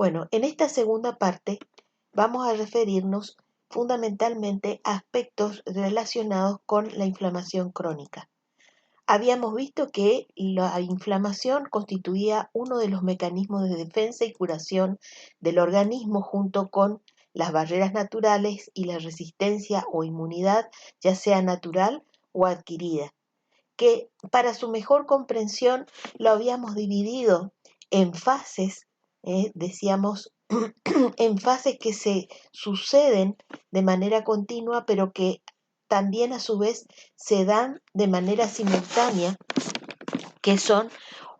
Bueno, en esta segunda parte vamos a referirnos fundamentalmente a aspectos relacionados con la inflamación crónica. Habíamos visto que la inflamación constituía uno de los mecanismos de defensa y curación del organismo junto con las barreras naturales y la resistencia o inmunidad, ya sea natural o adquirida, que para su mejor comprensión lo habíamos dividido en fases, decíamos, en fases que se suceden de manera continua, pero que también a su vez se dan de manera simultánea, que son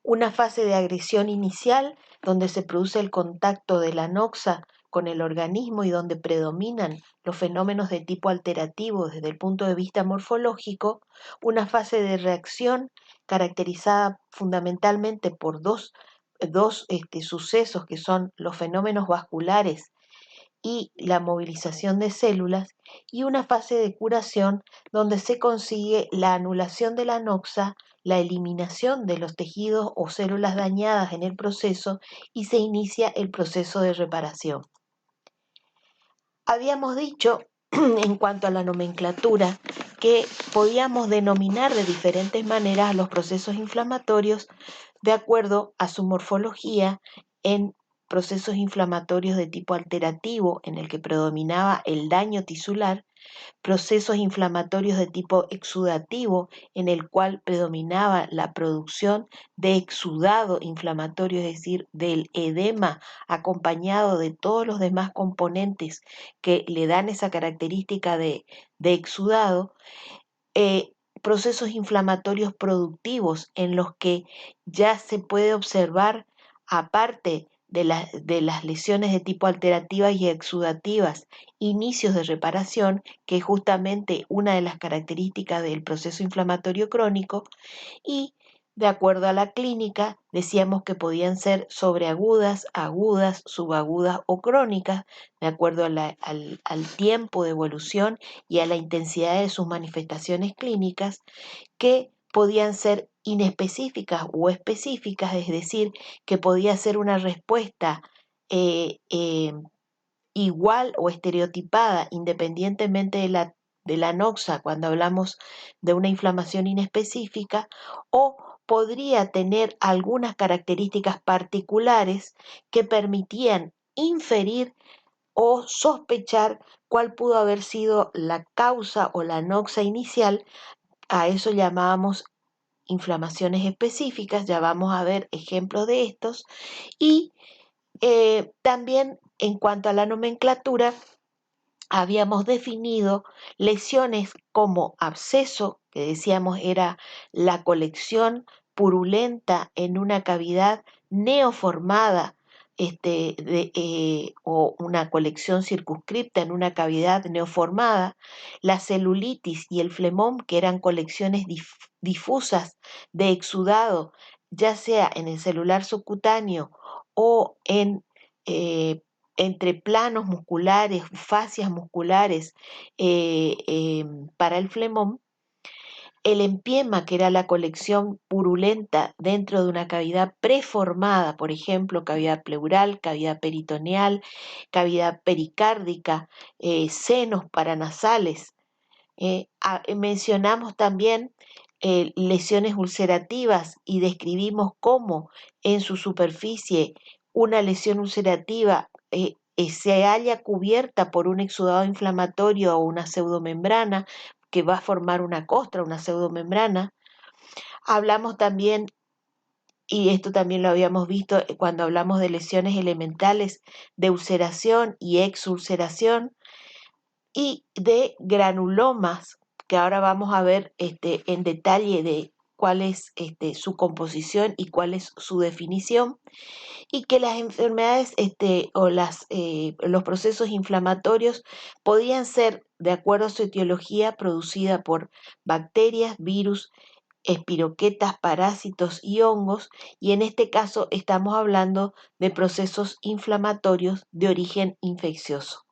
una fase de agresión inicial, donde se produce el contacto de la noxa con el organismo y donde predominan los fenómenos de tipo alterativo desde el punto de vista morfológico, una fase de reacción caracterizada fundamentalmente por dos sucesos que son los fenómenos vasculares y la movilización de células, y una fase de curación donde se consigue la anulación de la noxa, la eliminación de los tejidos o células dañadas en el proceso y se inicia el proceso de reparación. Habíamos dicho, en cuanto a la nomenclatura, que podíamos denominar de diferentes maneras a los procesos inflamatorios de acuerdo a su morfología en procesos inflamatorios de tipo alterativo, en el que predominaba el daño tisular, procesos inflamatorios de tipo exudativo, en el cual predominaba la producción de exudado inflamatorio, es decir, del edema acompañado de todos los demás componentes que le dan esa característica de exudado, procesos inflamatorios productivos en los que ya se puede observar, aparte de las lesiones de tipo alterativas y exudativas, inicios de reparación, que es justamente una de las características del proceso inflamatorio crónico, y de acuerdo a la clínica, decíamos que podían ser sobreagudas, agudas, subagudas o crónicas, de acuerdo al tiempo de evolución y a la intensidad de sus manifestaciones clínicas, que podían ser inespecíficas o específicas, es decir, que podía ser una respuesta eh, eh, igual o estereotipada, independientemente de la noxa, cuando hablamos de una inflamación inespecífica, o podría tener algunas características particulares que permitían inferir o sospechar cuál pudo haber sido la causa o la noxa inicial. A eso llamábamos inflamaciones específicas, ya vamos a ver ejemplos de estos, y también en cuanto a la nomenclatura, habíamos definido lesiones como absceso, que decíamos era la colección purulenta en una cavidad neoformada, o una colección circunscripta en una cavidad neoformada, la celulitis y el flemón, que eran colecciones difusas de exudado, ya sea en el celular subcutáneo o entre planos musculares, fascias musculares, para el flemón, el empiema, que era la colección purulenta dentro de una cavidad preformada, por ejemplo, cavidad pleural, cavidad peritoneal, cavidad pericárdica, senos paranasales. Mencionamos también lesiones ulcerativas y describimos cómo en su superficie una lesión ulcerativa se halla cubierta por un exudado inflamatorio o una pseudomembrana que va a formar una costra, una pseudomembrana. Hablamos también, y esto también lo habíamos visto cuando hablamos de lesiones elementales, de ulceración y exulceración, y de granulomas, que ahora vamos a ver en detalle de cuál es su composición y cuál es su definición, y que las enfermedades los procesos inflamatorios podían ser, de acuerdo a su etiología, producida por bacterias, virus, espiroquetas, parásitos y hongos, y en este caso estamos hablando de procesos inflamatorios de origen infeccioso.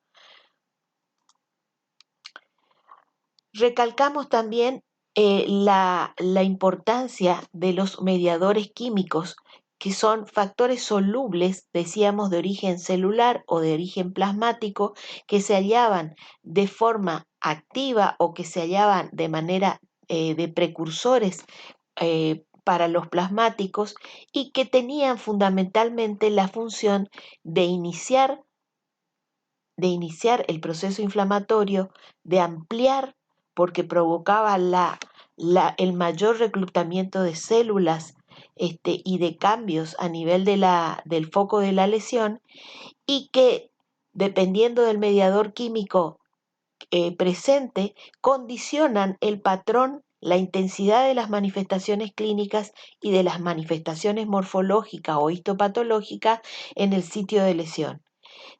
Recalcamos también la importancia de los mediadores químicos que son factores solubles, decíamos, de origen celular o de origen plasmático, que se hallaban de forma activa o que se hallaban de manera de precursores para los plasmáticos y que tenían fundamentalmente la función de iniciar el proceso inflamatorio, de ampliar, porque provocaba el mayor reclutamiento de células y de cambios a nivel del foco de la lesión, y que, dependiendo del mediador químico presente, condicionan el patrón, la intensidad de las manifestaciones clínicas y de las manifestaciones morfológicas o histopatológicas en el sitio de lesión.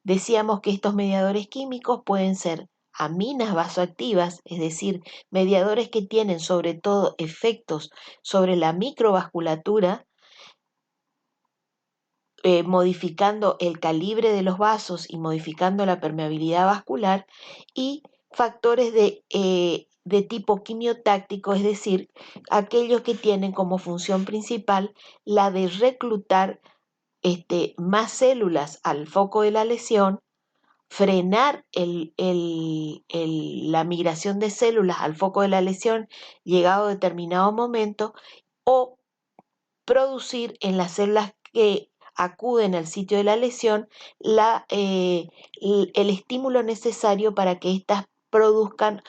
Decíamos que estos mediadores químicos pueden ser aminas vasoactivas, es decir, mediadores que tienen sobre todo efectos sobre la microvasculatura, modificando el calibre de los vasos y modificando la permeabilidad vascular, y factores de tipo quimiotáctico, es decir, aquellos que tienen como función principal la de reclutar más células al foco de la lesión, frenar la migración de células al foco de la lesión llegado a determinado momento, o producir en las células que acuden al sitio de la lesión el estímulo necesario para que éstas produzcan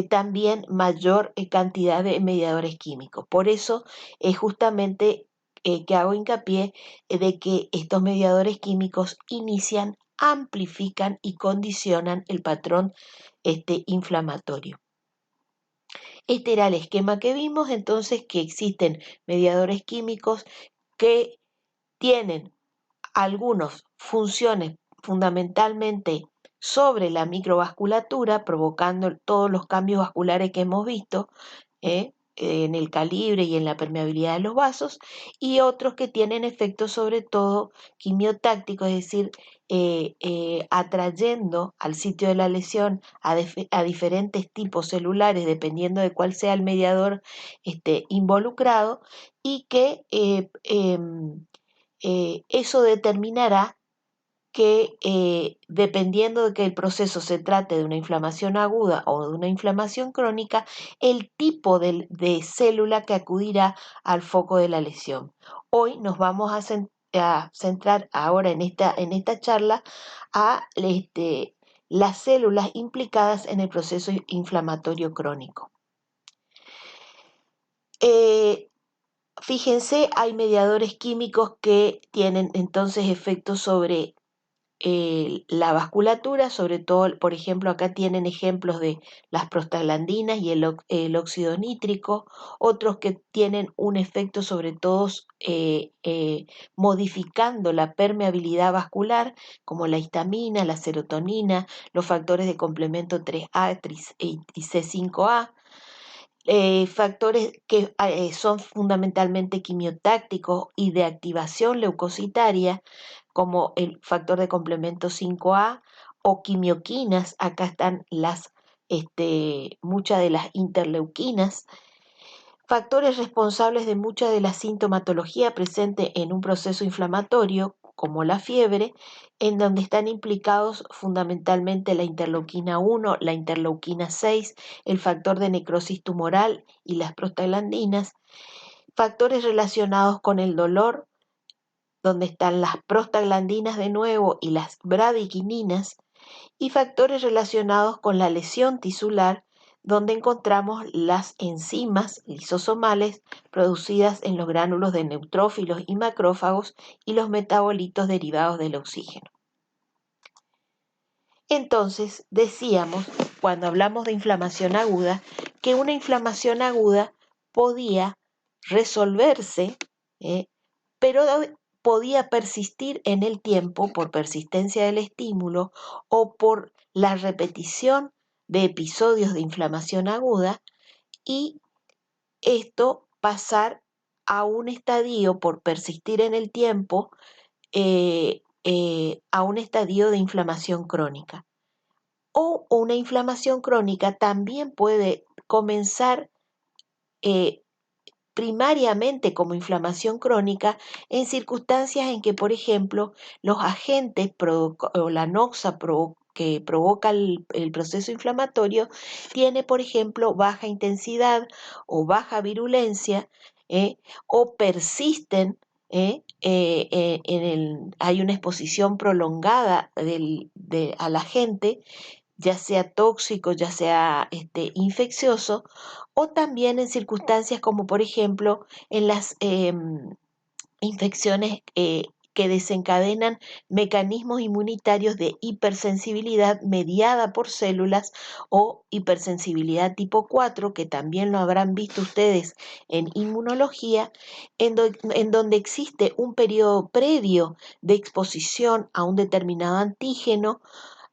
también mayor cantidad de mediadores químicos. Por eso es justamente que hago hincapié de que estos mediadores químicos inician, amplifican y condicionan el patrón inflamatorio. Este era el esquema que vimos, entonces, que existen mediadores químicos que tienen algunas funciones fundamentalmente sobre la microvasculatura, provocando todos los cambios vasculares que hemos visto en el calibre y en la permeabilidad de los vasos, y otros que tienen efectos sobre todo quimiotácticos, es decir, atrayendo al sitio de la lesión a diferentes tipos celulares, dependiendo de cuál sea el mediador involucrado, y que eso determinará que, dependiendo de que el proceso se trate de una inflamación aguda o de una inflamación crónica, el tipo de célula que acudirá al foco de la lesión. Hoy nos vamos a centrar ahora en esta charla a las células implicadas en el proceso inflamatorio crónico. Fíjense, hay mediadores químicos que tienen entonces efectos sobre la vasculatura, sobre todo, por ejemplo, acá tienen ejemplos de las prostaglandinas y el óxido nítrico, otros que tienen un efecto sobre todo modificando la permeabilidad vascular, como la histamina, la serotonina, los factores de complemento 3A y C5A. Factores que son fundamentalmente quimiotácticos y de activación leucocitaria, como el factor de complemento 5A o quimioquinas. Acá están muchas de las interleuquinas, factores responsables de mucha de la sintomatología presente en un proceso inflamatorio, como la fiebre, en donde están implicados fundamentalmente la interleuquina 1, la interleuquina 6, el factor de necrosis tumoral y las prostaglandinas, factores relacionados con el dolor, donde están las prostaglandinas de nuevo y las bradykininas, y factores relacionados con la lesión tisular, donde encontramos las enzimas lisosomales producidas en los gránulos de neutrófilos y macrófagos y los metabolitos derivados del oxígeno. Entonces, decíamos, cuando hablamos de inflamación aguda, que una inflamación aguda podía resolverse, pero podía persistir en el tiempo por persistencia del estímulo o por la repetición de episodios de inflamación aguda, y esto pasar a un estadio, por persistir en el tiempo, a un estadio de inflamación crónica. O una inflamación crónica también puede comenzar primariamente como inflamación crónica en circunstancias en que, por ejemplo, los agentes o la noxa que provoca el proceso inflamatorio tiene, por ejemplo, baja intensidad o baja virulencia, ¿eh? O persisten, hay una exposición prolongada a la gente, ya sea tóxico, ya sea infeccioso, o también en circunstancias como por ejemplo en las infecciones que desencadenan mecanismos inmunitarios de hipersensibilidad mediada por células o hipersensibilidad tipo 4, que también lo habrán visto ustedes en inmunología, en donde existe un periodo previo de exposición a un determinado antígeno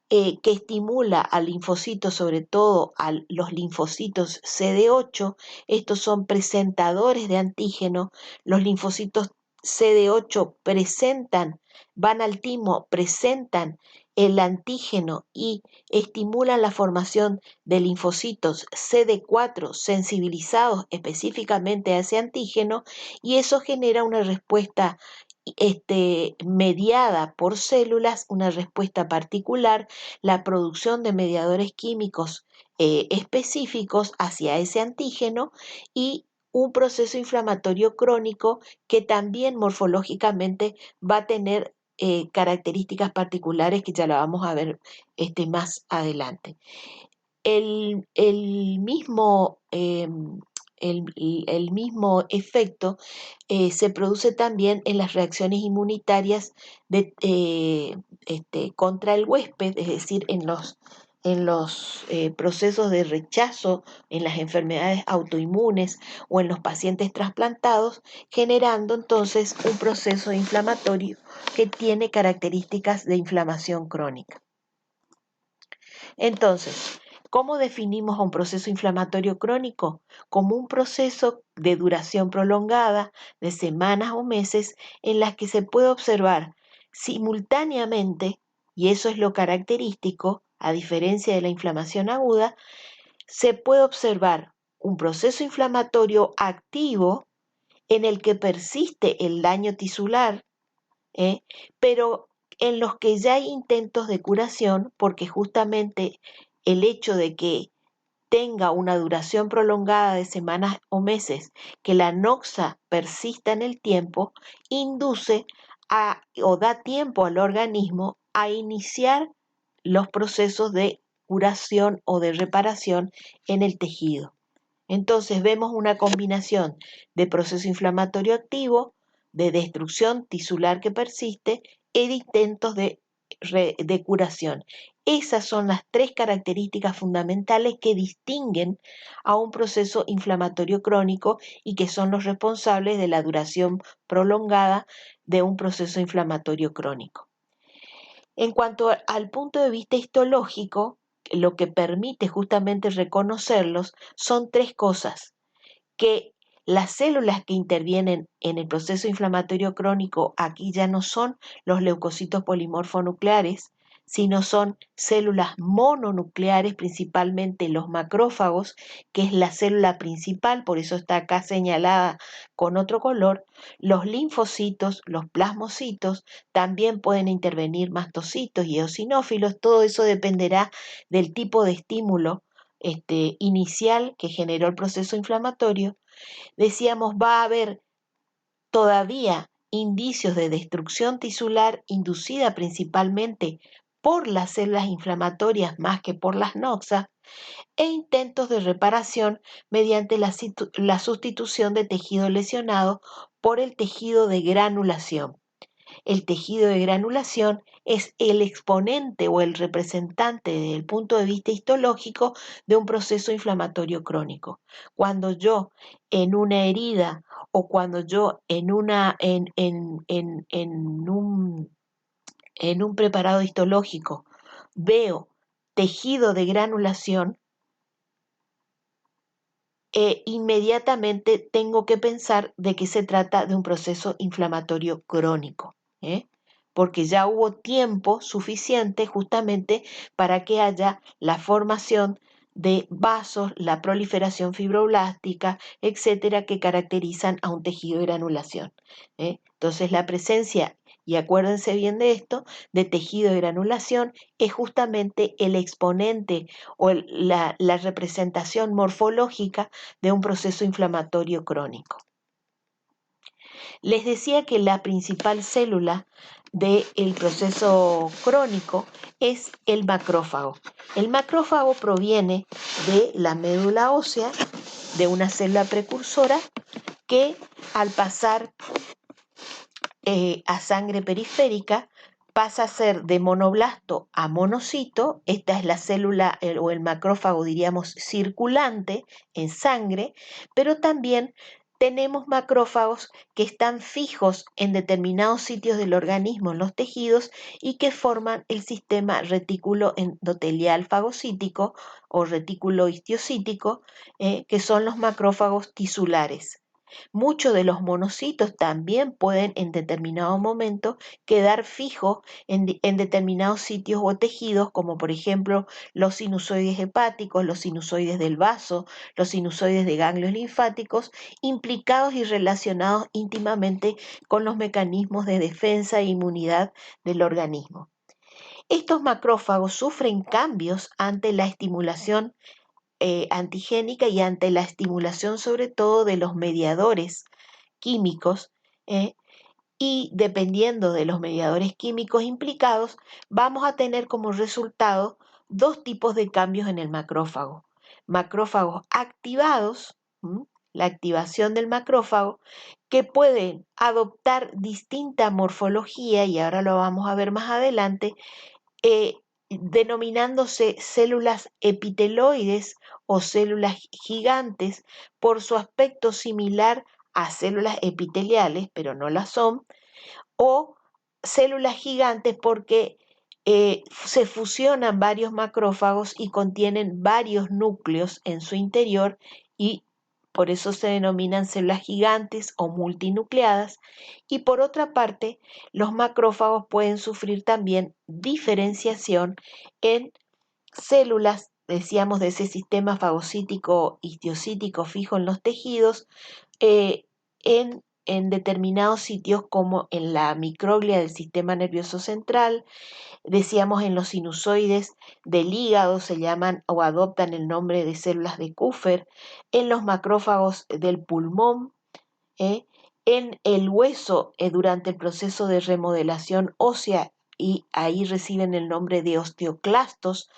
que estimula al linfocito, sobre todo a los linfocitos CD8. Estos son presentadores de antígeno. Los linfocitos CD8 van al timo, presentan el antígeno y estimulan la formación de linfocitos CD4 sensibilizados específicamente a ese antígeno, y eso genera una respuesta mediada por células, una respuesta particular, la producción de mediadores químicos específicos hacia ese antígeno, y un proceso inflamatorio crónico que también morfológicamente va a tener características particulares que ya la vamos a ver más adelante. El mismo, el mismo efecto se produce también en las reacciones inmunitarias contra el huésped, es decir, en los procesos de rechazo, en las enfermedades autoinmunes o en los pacientes trasplantados, generando entonces un proceso inflamatorio que tiene características de inflamación crónica. Entonces, ¿cómo definimos a un proceso inflamatorio crónico? Como un proceso de duración prolongada, de semanas o meses, en las que se puede observar simultáneamente, y eso es lo característico, a diferencia de la inflamación aguda, se puede observar un proceso inflamatorio activo en el que persiste el daño tisular, ¿eh? Pero en los que ya hay intentos de curación, porque justamente el hecho de que tenga una duración prolongada de semanas o meses, que la noxa persista en el tiempo, induce o da tiempo al organismo a iniciar los procesos de curación o de reparación en el tejido. Entonces vemos una combinación de proceso inflamatorio activo, de destrucción tisular que persiste y de intentos de curación. Esas son las tres características fundamentales que distinguen a un proceso inflamatorio crónico y que son los responsables de la duración prolongada de un proceso inflamatorio crónico. En cuanto al punto de vista histológico, lo que permite justamente reconocerlos son tres cosas: que las células que intervienen en el proceso inflamatorio crónico aquí ya no son los leucocitos polimorfonucleares, sino son células mononucleares, principalmente los macrófagos, que es la célula principal, por eso está acá señalada con otro color. Los linfocitos, los plasmocitos, también pueden intervenir mastocitos y eosinófilos. Todo eso dependerá del tipo de estímulo inicial que generó el proceso inflamatorio. Decíamos, va a haber todavía indicios de destrucción tisular inducida principalmente por las células inflamatorias más que por las noxas, e intentos de reparación mediante la sustitución de tejido lesionado por el tejido de granulación. El tejido de granulación es el exponente o el representante desde el punto de vista histológico de un proceso inflamatorio crónico. Cuando yo en una herida o cuando yo en un preparado histológico veo tejido de granulación, inmediatamente tengo que pensar de que se trata de un proceso inflamatorio crónico, porque ya hubo tiempo suficiente justamente para que haya la formación de vasos, la proliferación fibroblástica, etcétera, que caracterizan a un tejido de granulación. Entonces, la presencia, y acuérdense bien de esto, de tejido de granulación es justamente el exponente o la representación morfológica de un proceso inflamatorio crónico. Les decía que la principal célula del proceso crónico es el macrófago. El macrófago proviene de la médula ósea, de una célula precursora que al pasar a sangre periférica pasa a ser de monoblasto a monocito. Esta es la célula o el macrófago, diríamos, circulante en sangre, pero también tenemos macrófagos que están fijos en determinados sitios del organismo, en los tejidos, y que forman el sistema retículo endotelial fagocítico o retículo histiocytico, que son los macrófagos tisulares. Muchos de los monocitos también pueden en determinado momento quedar fijos en determinados sitios o tejidos, como por ejemplo los sinusoides hepáticos, los sinusoides del vaso, los sinusoides de ganglios linfáticos, implicados y relacionados íntimamente con los mecanismos de defensa e inmunidad del organismo. Estos macrófagos sufren cambios ante la estimulación antigénica y ante la estimulación sobre todo de los mediadores químicos, y dependiendo de los mediadores químicos implicados, vamos a tener como resultado dos tipos de cambios en el macrófago. Macrófagos activados, la activación del macrófago, que pueden adoptar distinta morfología, y ahora lo vamos a ver más adelante, denominándose células epiteloides o células gigantes por su aspecto similar a células epiteliales, pero no las son, o células gigantes porque se fusionan varios macrófagos y contienen varios núcleos en su interior, y por eso se denominan células gigantes o multinucleadas. Y por otra parte, los macrófagos pueden sufrir también diferenciación en células, decíamos, de ese sistema fagocítico histiocítico fijo en los tejidos, en determinados sitios como en la microglia del sistema nervioso central. Decíamos, en los sinusoides del hígado se llaman o adoptan el nombre de células de Kupfer, en los macrófagos del pulmón, en el hueso durante el proceso de remodelación ósea, y ahí reciben el nombre de osteoclastos,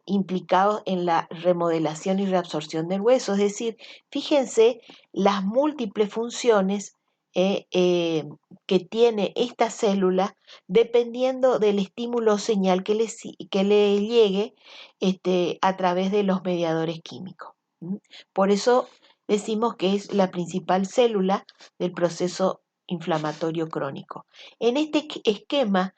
implicados en la remodelación y reabsorción del hueso. Es decir, fíjense las múltiples funciones que tiene esta célula dependiendo del estímulo o señal que le llegue a través de los mediadores químicos. Por eso decimos que es la principal célula del proceso inflamatorio crónico. En este esquema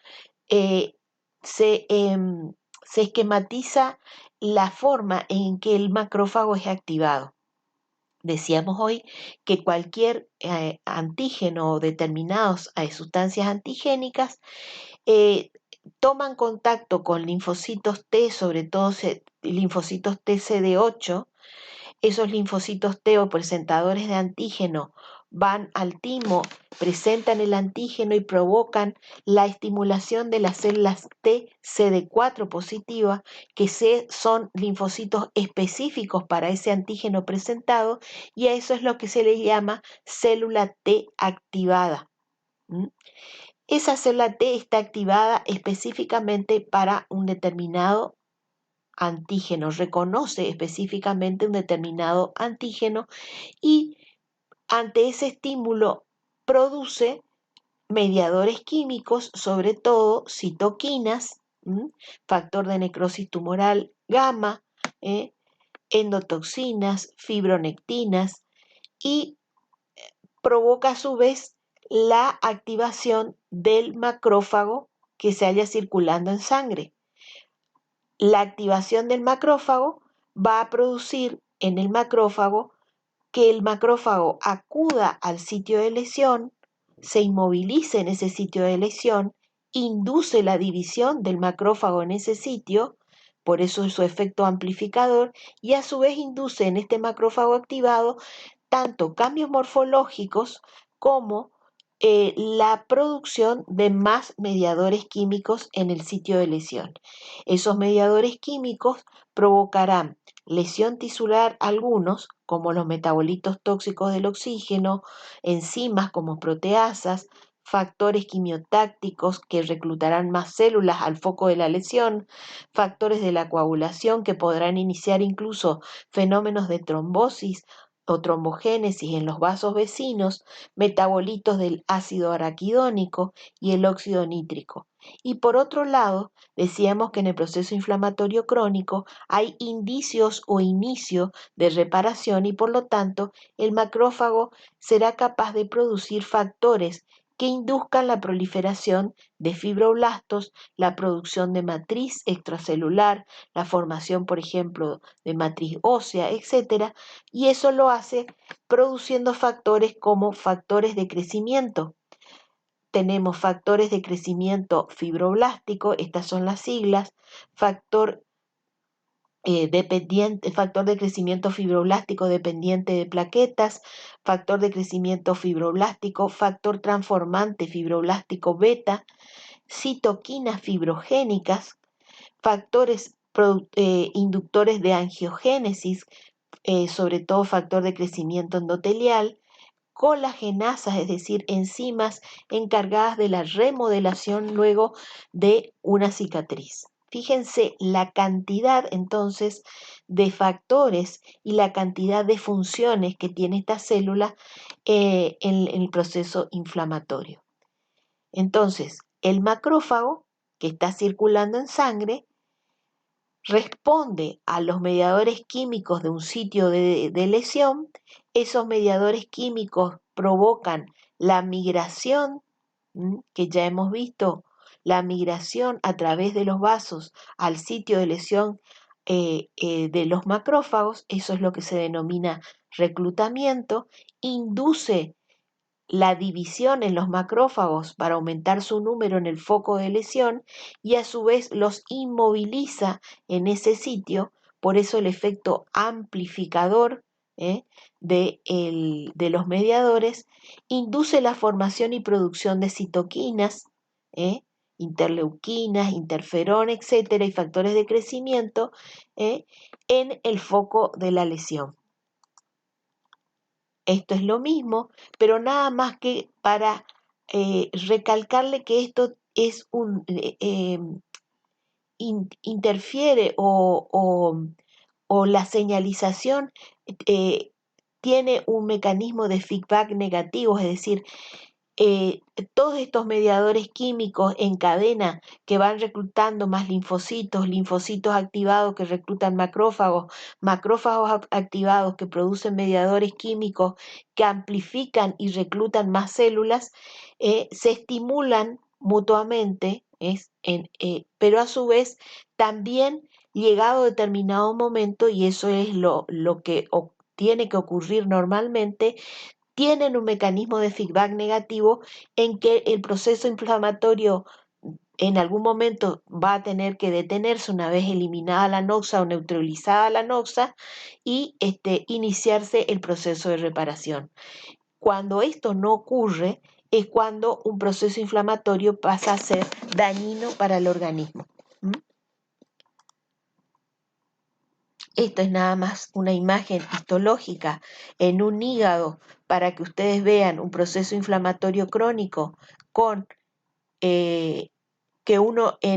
eh, se, em, se esquematiza la forma en que el macrófago es activado. Decíamos hoy que cualquier antígeno o determinadas sustancias antigénicas toman contacto con linfocitos T, sobre todo linfocitos TCD8. Esos linfocitos T o presentadores de antígeno van al timo, presentan el antígeno y provocan la estimulación de las células T CD4 positivas, que son linfocitos específicos para ese antígeno presentado, y a eso es lo que se le llama célula T activada. Esa célula T está activada específicamente para un determinado antígeno, reconoce específicamente un determinado antígeno, y ante ese estímulo produce mediadores químicos, sobre todo citoquinas, factor de necrosis tumoral gamma, endotoxinas, fibronectinas, y provoca a su vez la activación del macrófago que se halla circulando en sangre. La activación del macrófago va a producir en el macrófago que el macrófago acuda al sitio de lesión, se inmovilice en ese sitio de lesión, induce la división del macrófago en ese sitio, por eso es su efecto amplificador, y a su vez induce en este macrófago activado tanto cambios morfológicos como la producción de más mediadores químicos en el sitio de lesión. Esos mediadores químicos provocarán lesión tisular algunos, como los metabolitos tóxicos del oxígeno, enzimas como proteasas, factores quimiotácticos que reclutarán más células al foco de la lesión, factores de la coagulación que podrán iniciar incluso fenómenos de trombosis o trombogénesis en los vasos vecinos, metabolitos del ácido araquidónico y el óxido nítrico. Y por otro lado, decíamos que en el proceso inflamatorio crónico hay indicios o inicio de reparación y por lo tanto el macrófago será capaz de producir factores que induzcan la proliferación de fibroblastos, la producción de matriz extracelular, la formación, por ejemplo, de matriz ósea, etcétera, y eso lo hace produciendo factores como factores de crecimiento. Tenemos factores de crecimiento fibroblástico, estas son las siglas, factor factor de crecimiento fibroblástico dependiente de plaquetas, factor de crecimiento fibroblástico, factor transformante fibroblástico beta, citoquinas fibrogénicas, factores inductores de angiogénesis, sobre todo factor de crecimiento endotelial, colagenasas, es decir, enzimas encargadas de la remodelación luego de una cicatriz. Fíjense la cantidad entonces de factores y la cantidad de funciones que tiene esta célula en el proceso inflamatorio. Entonces, el macrófago que está circulando en sangre responde a los mediadores químicos de un sitio de lesión. Esos mediadores químicos provocan la migración, que ya hemos visto, la migración a través de los vasos al sitio de lesión de los macrófagos. Eso es lo que se denomina reclutamiento, induce la división en los macrófagos para aumentar su número en el foco de lesión y a su vez los inmoviliza en ese sitio, por eso el efecto amplificador de los mediadores induce la formación y producción de citoquinas, interleuquinas, interferón, etcétera, y factores de crecimiento en el foco de la lesión. Esto es lo mismo, pero nada más que para recalcarle que esto es interfiere o la señalización eh, tiene un mecanismo de feedback negativo, es decir, eh, todos estos mediadores químicos en cadena que van reclutando más linfocitos, linfocitos activados que reclutan macrófagos, macrófagos activados que producen mediadores químicos que amplifican y reclutan más células, se estimulan mutuamente, pero a su vez también llegado a determinado momento, y eso es lo que tiene que ocurrir normalmente, tienen un mecanismo de feedback negativo en que el proceso inflamatorio en algún momento va a tener que detenerse una vez eliminada la noxa o neutralizada la noxa y iniciarse el proceso de reparación. Cuando esto no ocurre es cuando un proceso inflamatorio pasa a ser dañino para el organismo. Esto es nada más una imagen histológica en un hígado para que ustedes vean un proceso inflamatorio crónico con en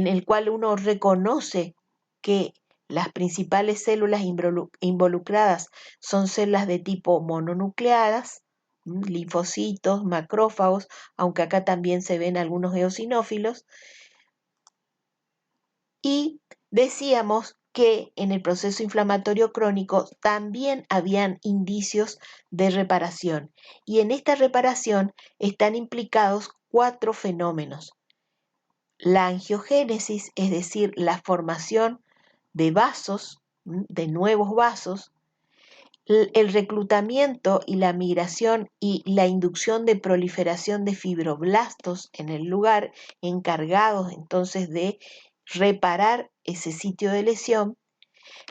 el cual uno reconoce que las principales células involucradas son células de tipo mononucleadas, linfocitos, macrófagos, aunque acá también se ven algunos eosinófilos, y decíamos que en el proceso inflamatorio crónico también habían indicios de reparación. Y en esta reparación están implicados 4 fenómenos. La angiogénesis, es decir, la formación de vasos, de nuevos vasos, el reclutamiento y la migración y la inducción de proliferación de fibroblastos en el lugar, encargados entonces de reparar ese sitio de lesión,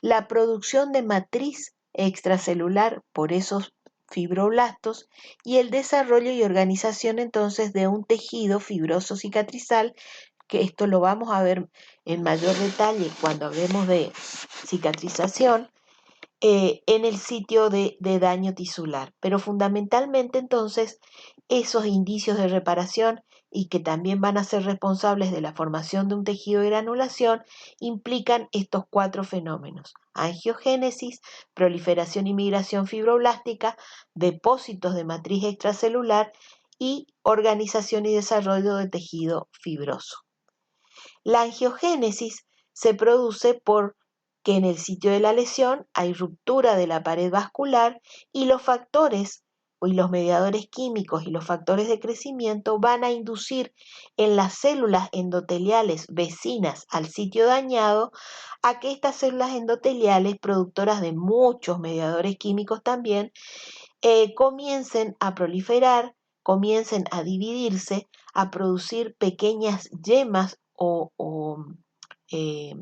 la producción de matriz extracelular por esos fibroblastos y el desarrollo y organización entonces de un tejido fibroso cicatrizal, que esto lo vamos a ver en mayor detalle cuando hablemos de cicatrización, en el sitio de daño tisular. Pero fundamentalmente entonces esos indicios de reparación y que también van a ser responsables de la formación de un tejido de granulación implican estos 4 fenómenos: angiogénesis, proliferación y migración fibroblástica, depósitos de matriz extracelular y organización y desarrollo de tejido fibroso. La angiogénesis se produce por que en el sitio de la lesión hay ruptura de la pared vascular y los factores y los mediadores químicos y los factores de crecimiento van a inducir en las células endoteliales vecinas al sitio dañado a que estas células endoteliales, productoras de muchos mediadores químicos también, comiencen a proliferar, comiencen a dividirse, a producir pequeñas yemas o eh,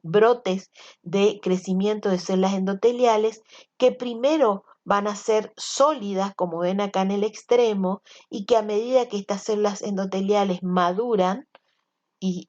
brotes de crecimiento de células endoteliales que primero van a ser sólidas, como ven acá en el extremo, y que a medida que estas células endoteliales maduran y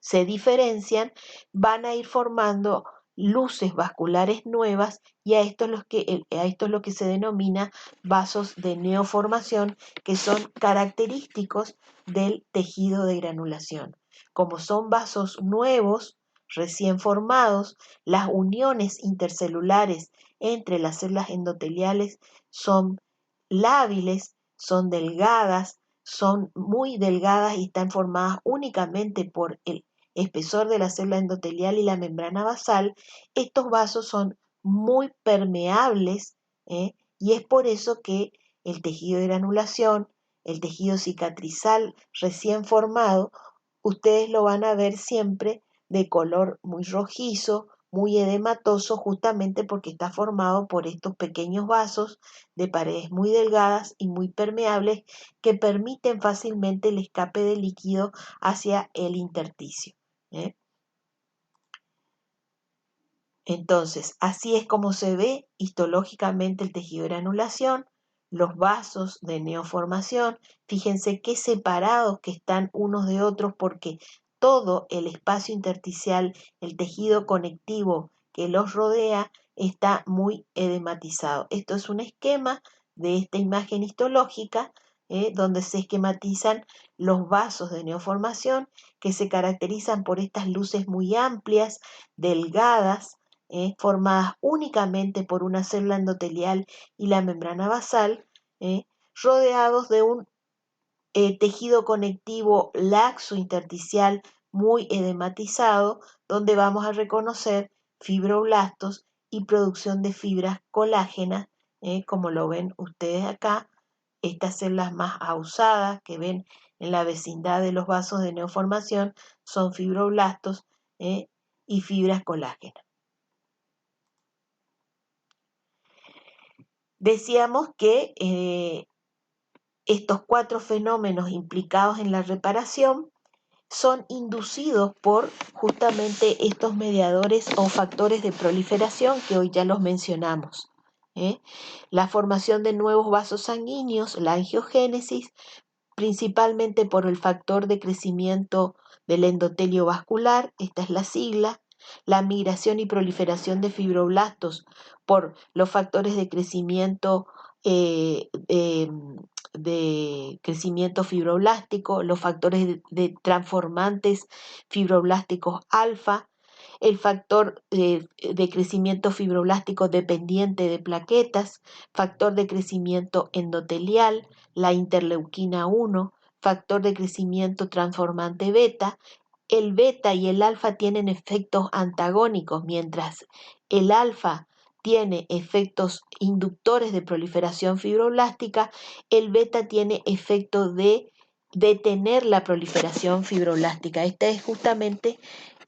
se diferencian, van a ir formando luces vasculares nuevas, y a esto es lo que se denomina vasos de neoformación, que son característicos del tejido de granulación. Como son vasos nuevos, recién formados, las uniones intercelulares entre las células endoteliales son lábiles, son delgadas, son muy delgadas y están formadas únicamente por el espesor de la célula endotelial y la membrana basal. Estos vasos son muy permeables, y es por eso que el tejido de granulación, el tejido cicatrizal recién formado, ustedes lo van a ver siempre de color muy rojizo, muy edematoso, justamente porque está formado por estos pequeños vasos de paredes muy delgadas y muy permeables que permiten fácilmente el escape de líquido hacia el intersticio. Entonces, así es como se ve histológicamente el tejido de granulación, los vasos de neoformación. Fíjense qué separados que están unos de otros, porque todo el espacio intersticial, el tejido conectivo que los rodea, está muy edematizado. Esto es un esquema de esta imagen histológica, donde se esquematizan los vasos de neoformación, que se caracterizan por estas luces muy amplias, delgadas, formadas únicamente por una célula endotelial y la membrana basal, rodeados de un tejido conectivo laxo intersticial muy edematizado, donde vamos a reconocer fibroblastos y producción de fibras colágenas, como lo ven ustedes acá, estas células más ausadas que ven en la vecindad de los vasos de neoformación son fibroblastos, y fibras colágenas. Decíamos que estos 4 fenómenos implicados en la reparación son inducidos por justamente estos mediadores o factores de proliferación que hoy ya los mencionamos. La formación de nuevos vasos sanguíneos, la angiogénesis, principalmente por el factor de crecimiento del endotelio vascular, esta es la sigla, la migración y proliferación de fibroblastos por los factores de crecimiento, de crecimiento fibroblástico, los factores de transformantes fibroblásticos alfa, el factor de crecimiento fibroblástico dependiente de plaquetas, factor de crecimiento endotelial, la interleuquina 1, factor de crecimiento transformante beta. El beta y el alfa tienen efectos antagónicos, mientras el alfa tiene efectos inductores de proliferación fibroblástica, el beta tiene efectos de detener la proliferación fibroblástica. Esta es justamente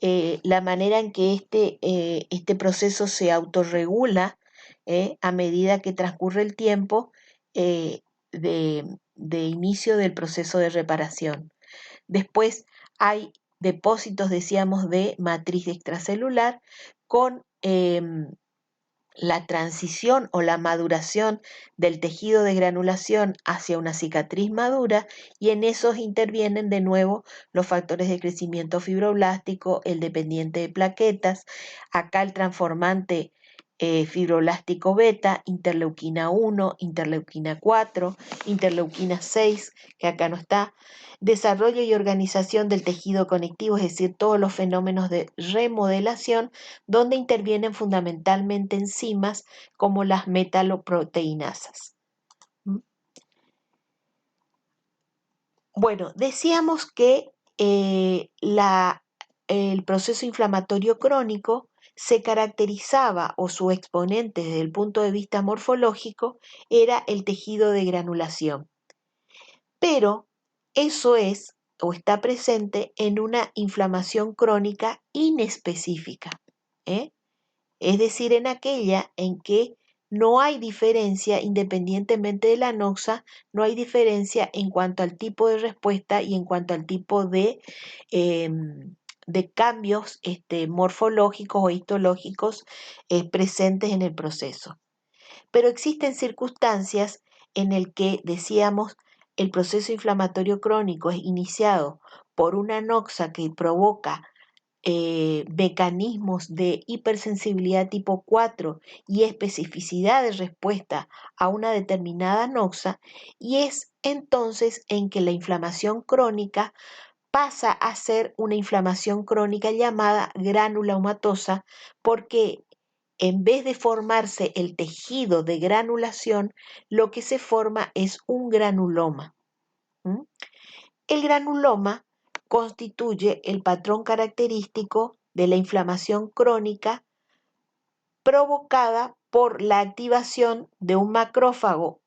la manera en que este proceso se autorregula a medida que transcurre el tiempo, eh, de inicio del proceso de reparación. Después hay depósitos, decíamos, de matriz extracelular con la transición o la maduración del tejido de granulación hacia una cicatriz madura, y en esos intervienen de nuevo los factores de crecimiento fibroblástico, el dependiente de plaquetas, acá el transformante fibroblástico beta, interleuquina 1, interleuquina 4, interleuquina 6, que acá no está, desarrollo y organización del tejido conectivo, es decir, todos los fenómenos de remodelación, donde intervienen fundamentalmente enzimas como las metaloproteinasas. Bueno, decíamos que el proceso inflamatorio crónico se caracterizaba, o su exponente desde el punto de vista morfológico, era el tejido de granulación. Pero eso es o está presente en una inflamación crónica inespecífica, ¿eh? Es decir, en aquella en que no hay diferencia, independientemente de la noxa, no hay diferencia en cuanto al tipo de respuesta y en cuanto al tipo de cambios morfológicos o histológicos presentes en el proceso. Pero existen circunstancias en el que, decíamos, el proceso inflamatorio crónico es iniciado por una noxa que provoca mecanismos de hipersensibilidad tipo 4 y especificidad de respuesta a una determinada noxa, y es entonces en que la inflamación crónica pasa a ser una inflamación crónica llamada granulomatosa, porque en vez de formarse el tejido de granulación, lo que se forma es un granuloma. ¿Mm? El granuloma constituye el patrón característico de la inflamación crónica provocada por la activación de un macrófago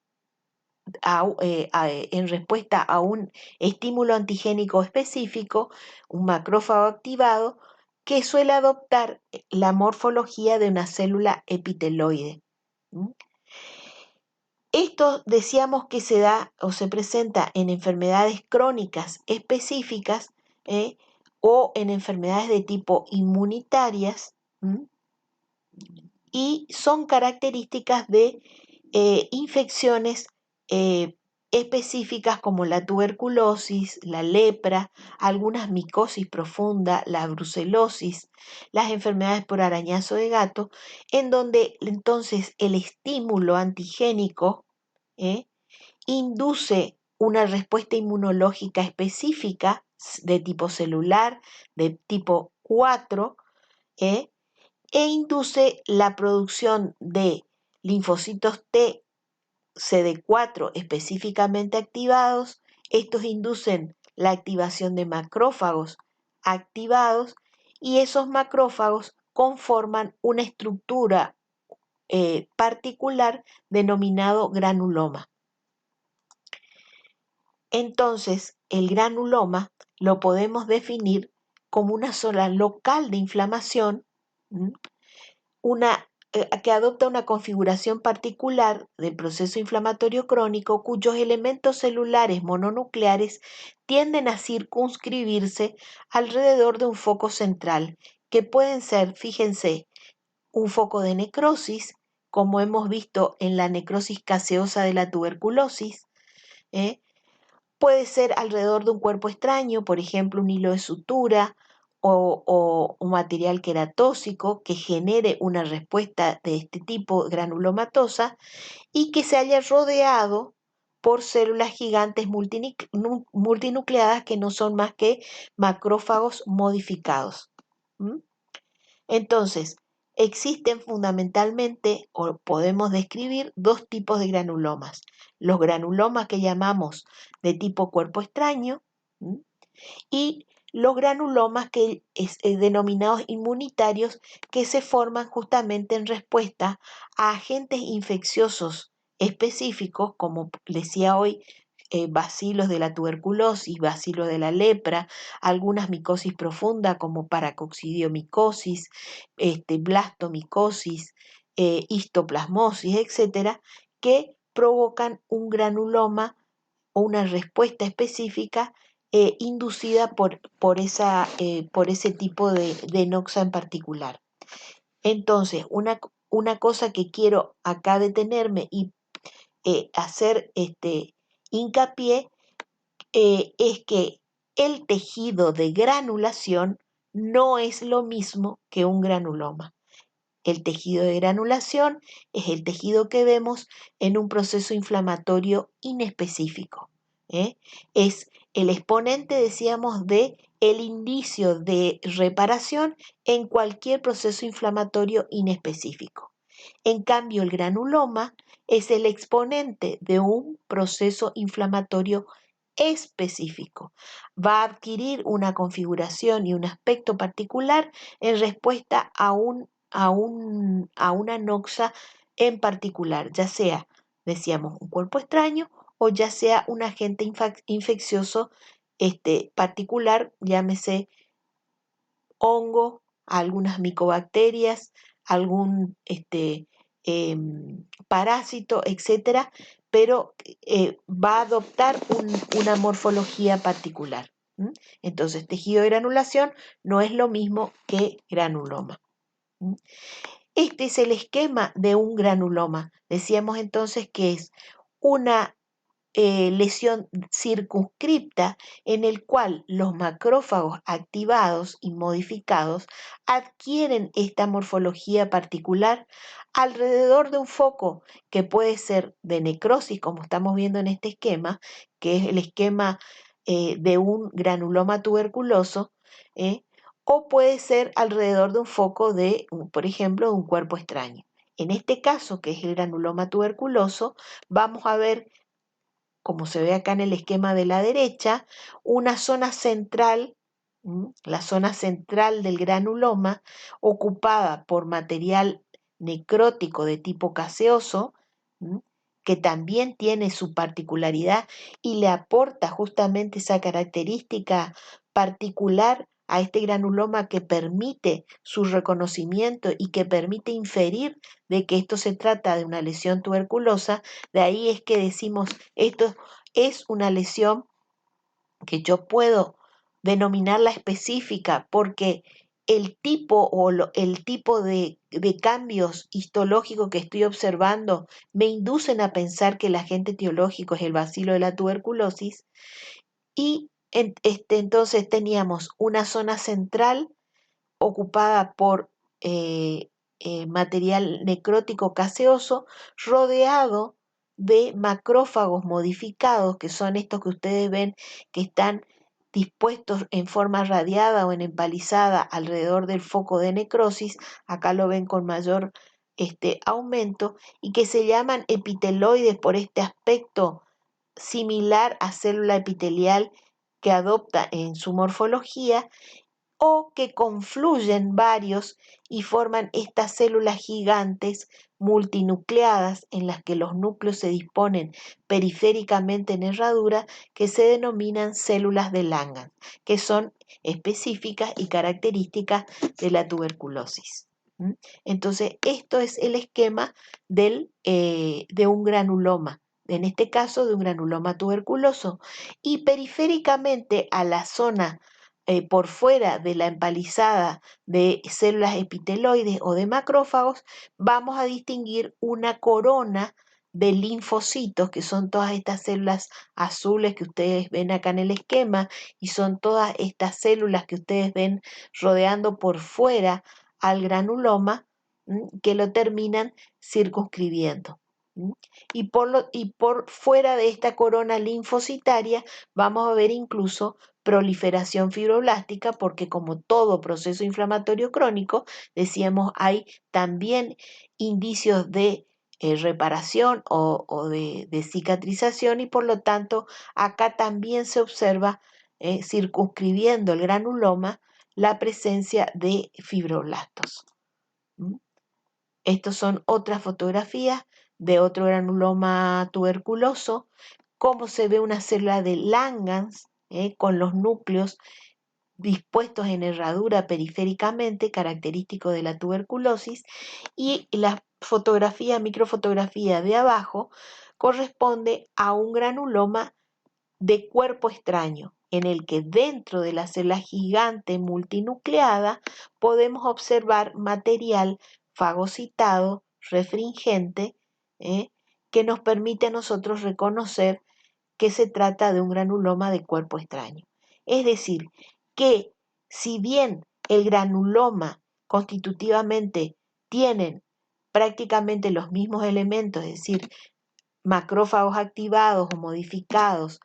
en respuesta a un estímulo antigénico específico, un macrófago activado que suele adoptar la morfología de una célula epiteloide. ¿Mm? Esto decíamos que se da o se presenta en enfermedades crónicas específicas, o en enfermedades de tipo inmunitarias, y son características de infecciones eh, específicas como la tuberculosis, la lepra, algunas micosis profunda, la brucelosis, las enfermedades por arañazo de gato, en donde entonces el estímulo antigénico induce una respuesta inmunológica específica de tipo celular, de tipo 4, e induce la producción de linfocitos T CD4 específicamente activados. Estos inducen la activación de macrófagos activados, y esos macrófagos conforman una estructura particular denominado granuloma. Entonces, el granuloma lo podemos definir como una zona local de inflamación, que adopta una configuración particular del proceso inflamatorio crónico, cuyos elementos celulares mononucleares tienden a circunscribirse alrededor de un foco central, que pueden ser, fíjense, un foco de necrosis, como hemos visto en la necrosis caseosa de la tuberculosis, puede ser alrededor de un cuerpo extraño, por ejemplo, un hilo de sutura o un material queratóxico que genere una respuesta de este tipo granulomatosa, y que se haya rodeado por células gigantes multinucleadas que no son más que macrófagos modificados. Entonces, existen fundamentalmente, o podemos describir, dos tipos de granulomas. Los granulomas que llamamos de tipo cuerpo extraño, y los granulomas denominados inmunitarios, que se forman justamente en respuesta a agentes infecciosos específicos, como decía hoy, bacilos de la tuberculosis, bacilos de la lepra, algunas micosis profunda como paracoccidiomicosis, blastomicosis, histoplasmosis, etcétera, que provocan un granuloma o una respuesta específica inducida por ese tipo de noxa en particular. Entonces, una cosa que quiero acá detenerme y hacer hincapié es que el tejido de granulación no es lo mismo que un granuloma. El tejido de granulación es el tejido que vemos en un proceso inflamatorio inespecífico. ¿eh? Es el exponente, decíamos, de el indicio de reparación en cualquier proceso inflamatorio inespecífico. En cambio, el granuloma es el exponente de un proceso inflamatorio específico. Va a adquirir una configuración y un aspecto particular en respuesta a una noxa en particular, ya sea, decíamos, un cuerpo extraño o ya sea un agente infeccioso particular, llámese hongo, algunas micobacterias, algún parásito, etcétera, pero va a adoptar una morfología particular. Entonces, tejido de granulación no es lo mismo que granuloma. Este es el esquema de un granuloma. Decíamos entonces que es una lesión circunscripta en el cual los macrófagos activados y modificados adquieren esta morfología particular alrededor de un foco que puede ser de necrosis, como estamos viendo en este esquema, que es el esquema de un granuloma tuberculoso, o puede ser alrededor de un foco de, por ejemplo, de un cuerpo extraño. En este caso, que es el granuloma tuberculoso, vamos a ver, como se ve acá en el esquema de la derecha, una zona central, la zona central del granuloma, ocupada por material necrótico de tipo caseoso, que también tiene su particularidad y le aporta justamente esa característica particular a este granuloma que permite su reconocimiento y que permite inferir de que esto se trata de una lesión tuberculosa. De ahí es que decimos, esto es una lesión que yo puedo denominarla específica porque el tipo el tipo de cambios histológicos que estoy observando me inducen a pensar que el agente etiológico es el bacilo de la tuberculosis. Y entonces teníamos una zona central ocupada por material necrótico caseoso, rodeado de macrófagos modificados, que son estos que ustedes ven que están dispuestos en forma radiada o en empalizada alrededor del foco de necrosis. Acá lo ven con mayor aumento, y que se llaman epiteloides por este aspecto similar a célula epitelial que adopta en su morfología, o que confluyen varios y forman estas células gigantes multinucleadas en las que los núcleos se disponen periféricamente en herradura, que se denominan células de Langhans, que son específicas y características de la tuberculosis. Entonces, esto es el esquema de un granuloma, en este caso de un granuloma tuberculoso, y periféricamente a la zona por fuera de la empalizada de células epiteloides o de macrófagos, vamos a distinguir una corona de linfocitos, que son todas estas células azules que ustedes ven acá en el esquema, y son todas estas células que ustedes ven rodeando por fuera al granuloma, que lo terminan circunscribiendo. Y por fuera de esta corona linfocitaria vamos a ver incluso proliferación fibroblástica, porque como todo proceso inflamatorio crónico, decíamos, hay también indicios de reparación o de cicatrización, y por lo tanto acá también se observa, circunscribiendo el granuloma, la presencia de fibroblastos. Estas son otras fotografías de otro granuloma tuberculoso, cómo se ve una célula de Langhans con los núcleos dispuestos en herradura periféricamente, característico de la tuberculosis, y la microfotografía de abajo corresponde a un granuloma de cuerpo extraño, en el que dentro de la célula gigante multinucleada podemos observar material fagocitado, refringente, que nos permite a nosotros reconocer que se trata de un granuloma de cuerpo extraño. Es decir, que si bien el granuloma constitutivamente tienen prácticamente los mismos elementos, es decir, macrófagos activados o modificados,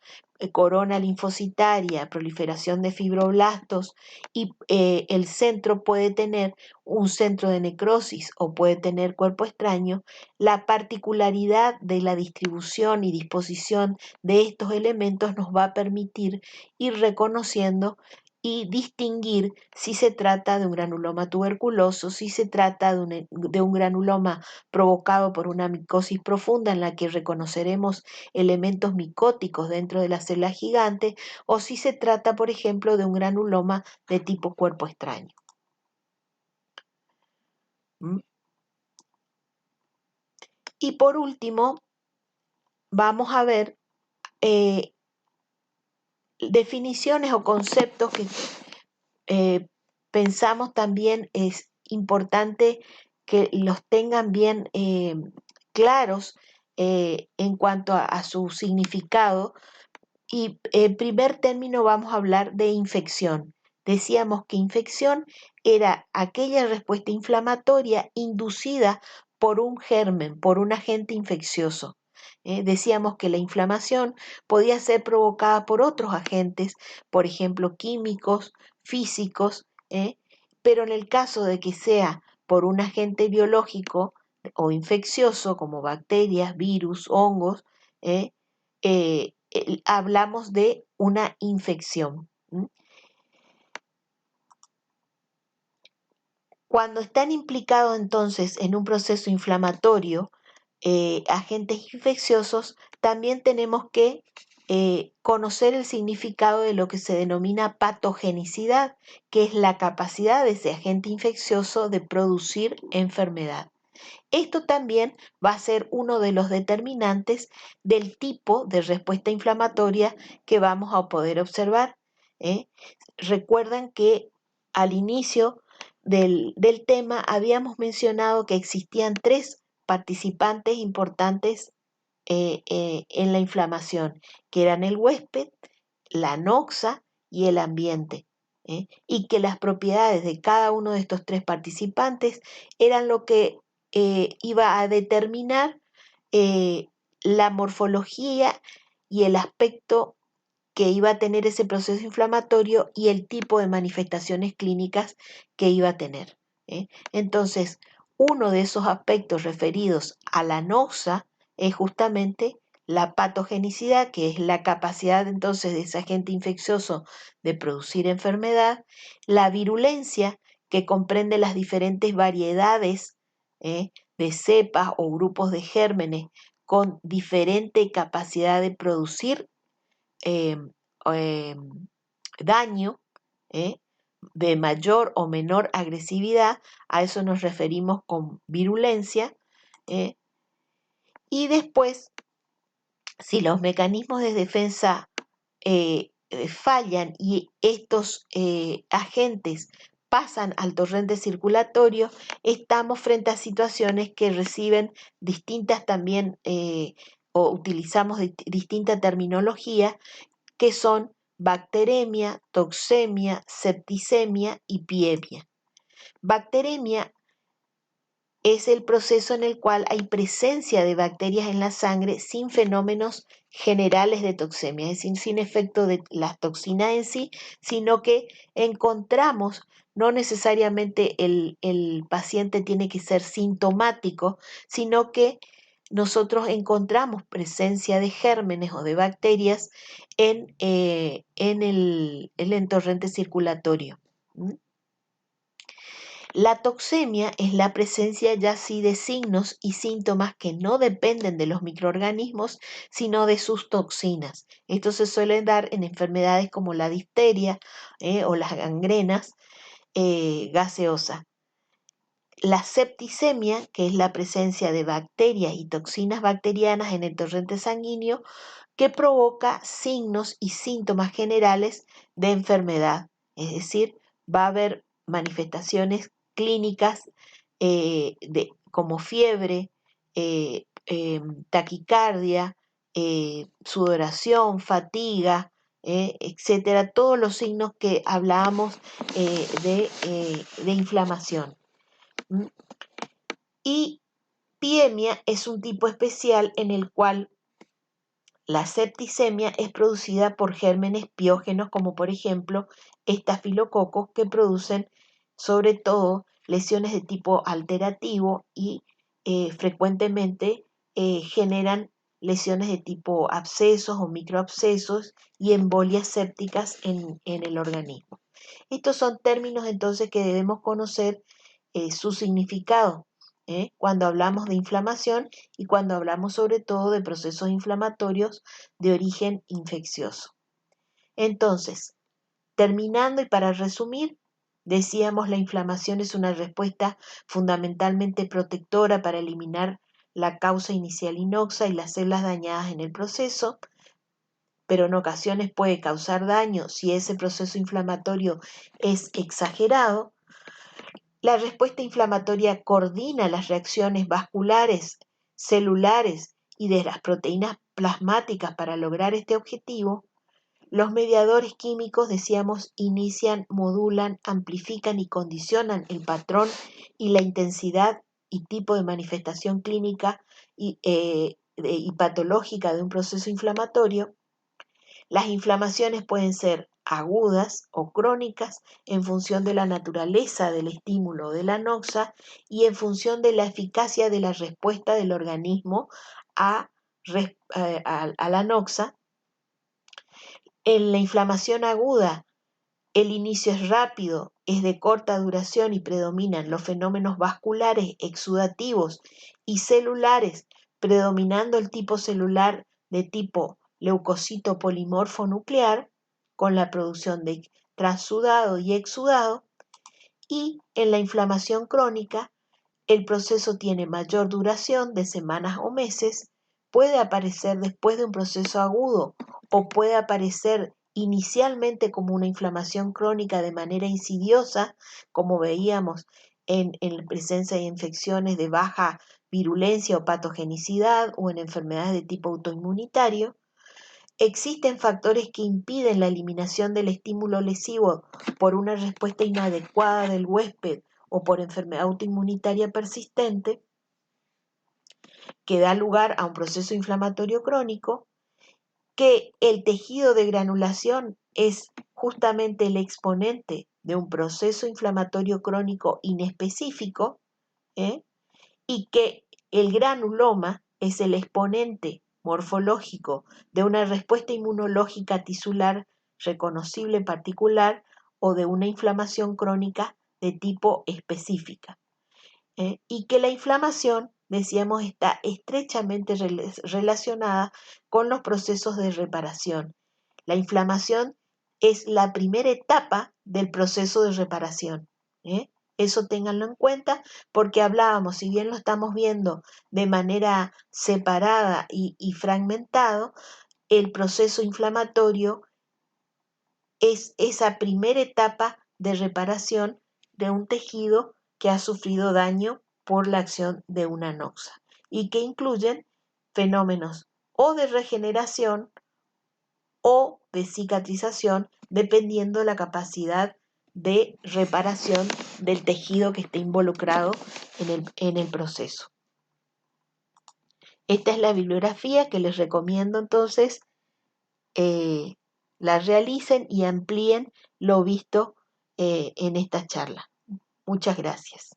corona linfocitaria, proliferación de fibroblastos, y el centro puede tener un centro de necrosis o puede tener cuerpo extraño. La particularidad de la distribución y disposición de estos elementos nos va a permitir ir reconociendo y distinguir si se trata de un granuloma tuberculoso, si se trata de un granuloma provocado por una micosis profunda en la que reconoceremos elementos micóticos dentro de la célula gigante, o si se trata, por ejemplo, de un granuloma de tipo cuerpo extraño. ¿Mm? Y por último, vamos a ver definiciones o conceptos que pensamos también es importante que los tengan bien claros en cuanto a su significado. Y en primer término vamos a hablar de infección. Decíamos que infección era aquella respuesta inflamatoria inducida por un germen, por un agente infeccioso. Decíamos que la inflamación podía ser provocada por otros agentes, por ejemplo, químicos, físicos, pero en el caso de que sea por un agente biológico o infeccioso, como bacterias, virus, hongos, hablamos de una infección. Cuando están implicados entonces en un proceso inflamatorio, agentes infecciosos, también tenemos que conocer el significado de lo que se denomina patogenicidad, que es la capacidad de ese agente infeccioso de producir enfermedad. Esto también va a ser uno de los determinantes del tipo de respuesta inflamatoria que vamos a poder observar. Recuerdan que al inicio del tema habíamos mencionado que existían 3 participantes importantes en la inflamación, que eran el huésped, la noxa y el ambiente, y que las propiedades de cada uno de estos 3 participantes eran lo que iba a determinar la morfología y el aspecto que iba a tener ese proceso inflamatorio y el tipo de manifestaciones clínicas que iba a tener. Entonces, uno de esos aspectos referidos a la noxa es justamente la patogenicidad, que es la capacidad entonces de ese agente infeccioso de producir enfermedad, la virulencia, que comprende las diferentes variedades de cepas o grupos de gérmenes con diferente capacidad de producir eh, eh, daño, de mayor o menor agresividad, a eso nos referimos con virulencia, y después, si los mecanismos de defensa fallan y estos agentes pasan al torrente circulatorio, estamos frente a situaciones que reciben distintas también o utilizamos distinta terminología, que son bacteremia, toxemia, septicemia y piemia. Bacteremia es el proceso en el cual hay presencia de bacterias en la sangre sin fenómenos generales de toxemia, es decir, sin efecto de las toxinas en sí, sino que encontramos, no necesariamente el paciente tiene que ser sintomático, sino que nosotros encontramos presencia de gérmenes o de bacterias en el torrente circulatorio. La toxemia es la presencia ya sí de signos y síntomas que no dependen de los microorganismos, sino de sus toxinas. Esto se suele dar en enfermedades como la difteria o las gangrenas gaseosas. La septicemia, que es la presencia de bacterias y toxinas bacterianas en el torrente sanguíneo, que provoca signos y síntomas generales de enfermedad. Es decir, va a haber manifestaciones clínicas como fiebre, taquicardia, sudoración, fatiga, etcétera, todos los signos que hablábamos de inflamación. ¿Mm? Y piemia es un tipo especial en el cual la septicemia es producida por gérmenes piógenos como por ejemplo estafilococos que producen sobre todo lesiones de tipo alterativo y frecuentemente generan lesiones de tipo abscesos o microabscesos y embolias sépticas en el organismo. Estos son términos entonces que debemos conocer su significado cuando hablamos de inflamación y cuando hablamos sobre todo de procesos inflamatorios de origen infeccioso. Entonces, terminando y para resumir, decíamos la inflamación es una respuesta fundamentalmente protectora para eliminar la causa inicial inoxa y las células dañadas en el proceso, pero en ocasiones puede causar daño si ese proceso inflamatorio es exagerado. La respuesta inflamatoria coordina las reacciones vasculares, celulares y de las proteínas plasmáticas para lograr este objetivo. Los mediadores químicos, decíamos, inician, modulan, amplifican y condicionan el patrón y la intensidad y tipo de manifestación clínica y patológica de un proceso inflamatorio. Las inflamaciones pueden ser agudas o crónicas en función de la naturaleza del estímulo de la noxa y en función de la eficacia de la respuesta del organismo a la noxa. En la inflamación aguda, el inicio es rápido, es de corta duración y predominan los fenómenos vasculares, exudativos y celulares, predominando el tipo celular de tipo leucocito polimorfo nuclear, con la producción de transudado y exudado, y en la inflamación crónica, el proceso tiene mayor duración de semanas o meses, puede aparecer después de un proceso agudo o puede aparecer inicialmente como una inflamación crónica de manera insidiosa, como veíamos en presencia de infecciones de baja virulencia o patogenicidad o en enfermedades de tipo autoinmunitario. Existen factores que impiden la eliminación del estímulo lesivo por una respuesta inadecuada del huésped o por enfermedad autoinmunitaria persistente, que da lugar a un proceso inflamatorio crónico, que el tejido de granulación es justamente el exponente de un proceso inflamatorio crónico inespecífico, y que el granuloma es el exponente morfológico de una respuesta inmunológica tisular reconocible en particular o de una inflamación crónica de tipo específica. Y que la inflamación, decíamos, está estrechamente relacionada con los procesos de reparación. La inflamación es la primera etapa del proceso de reparación. Eso ténganlo en cuenta porque hablábamos, si bien lo estamos viendo de manera separada y fragmentado, el proceso inflamatorio es esa primera etapa de reparación de un tejido que ha sufrido daño por la acción de una noxa y que incluyen fenómenos o de regeneración o de cicatrización dependiendo de la capacidad de reparación del tejido que esté involucrado en el proceso. Esta es la bibliografía que les recomiendo entonces la realicen y amplíen lo visto en esta charla. Muchas gracias.